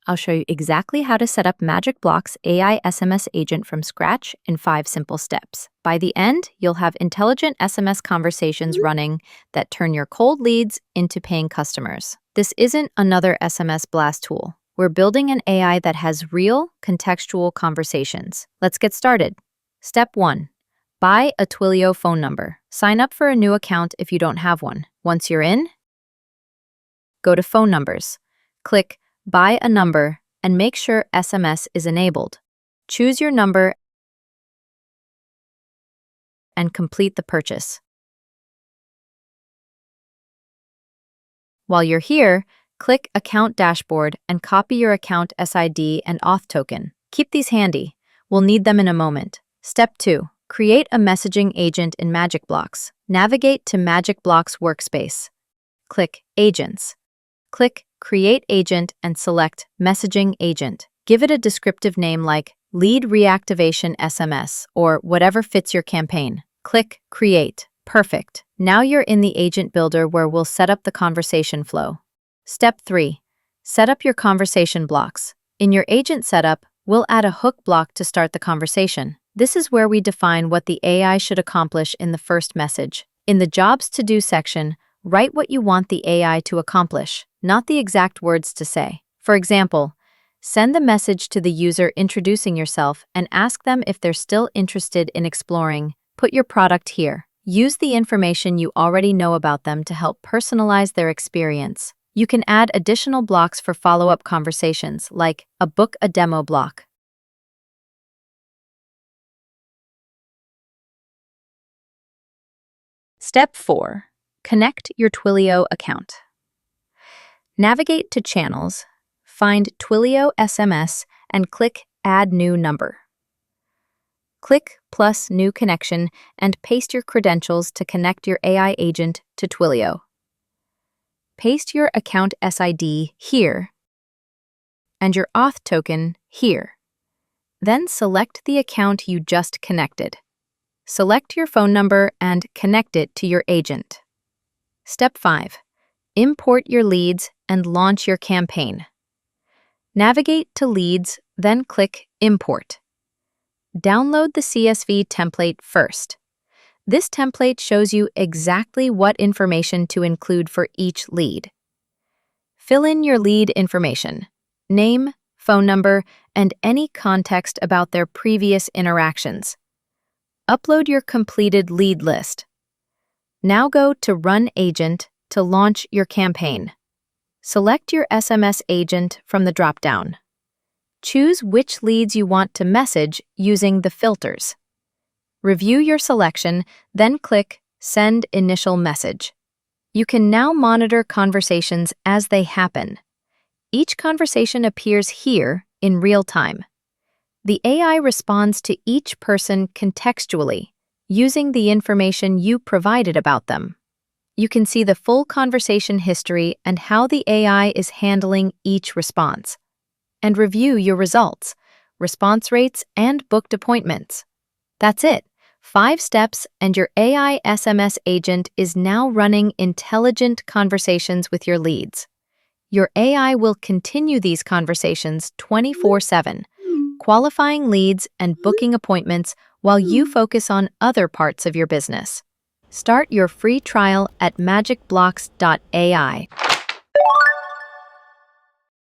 I'll show you exactly how to set up MagicBlocks AI SMS Agent from scratch in 5 simple steps. By the end, you'll have intelligent SMS conversations running that turn your cold leads into paying customers. This isn't another SMS blast tool. We're building an AI that has real, contextual conversations. Let's get started. Step 1. Buy a Twilio phone number. Sign up for a new account if you don't have one. Once you're in, go to Phone Numbers. Click Buy a Number and make sure SMS is enabled. Choose your number and complete the purchase. While you're here, click Account Dashboard and copy your account SID and auth token. Keep these handy. We'll need them in a moment. Step 2. Create a messaging agent in MagicBlocks. Navigate to MagicBlocks Workspace. Click Agents. Click Create Agent and select Messaging Agent. Give it a descriptive name like Lead Reactivation SMS or whatever fits your campaign. Click Create. Perfect. Now you're in the agent builder where we'll set up the conversation flow. Step 3. Set up your conversation blocks. In your agent setup, we'll add a hook block to start the conversation. This is where we define what the AI should accomplish in the first message. In the Jobs to Do section, write what you want the AI to accomplish, not the exact words to say. For example, send the message to the user introducing yourself and ask them if they're still interested in exploring. Put your product here. Use the information you already know about them to help personalize their experience. You can add additional blocks for follow-up conversations, like a book a demo block. Step 4. Connect your Twilio account. Navigate to Channels, find Twilio SMS, and click Add New Number. Click plus New Connection and paste your credentials to connect your AI agent to Twilio. Paste your account SID here and your auth token here. Then select the account you just connected. Select your phone number and connect it to your agent. Step 5. Import your leads and launch your campaign. Navigate to Leads, then click Import. Download the CSV template first. This template shows you exactly what information to include for each lead. Fill in your lead information, name, phone number, and any context about their previous interactions. Upload your completed lead list. Now go to Run Agent to launch your campaign. Select your SMS agent from the drop-down. Choose which leads you want to message using the filters. Review your selection, then click Send Initial Message. You can now monitor conversations as they happen. Each conversation appears here in real time. The AI responds to each person contextually, using the information you provided about them. You can see the full conversation history and how the AI is handling each response. And review your results, response rates, and booked appointments. That's it. 5 steps and your AI SMS agent is now running intelligent conversations with your leads. Your AI will continue these conversations 24/7, qualifying leads and booking appointments while you focus on other parts of your business. Start your free trial at MagicBlocks.ai.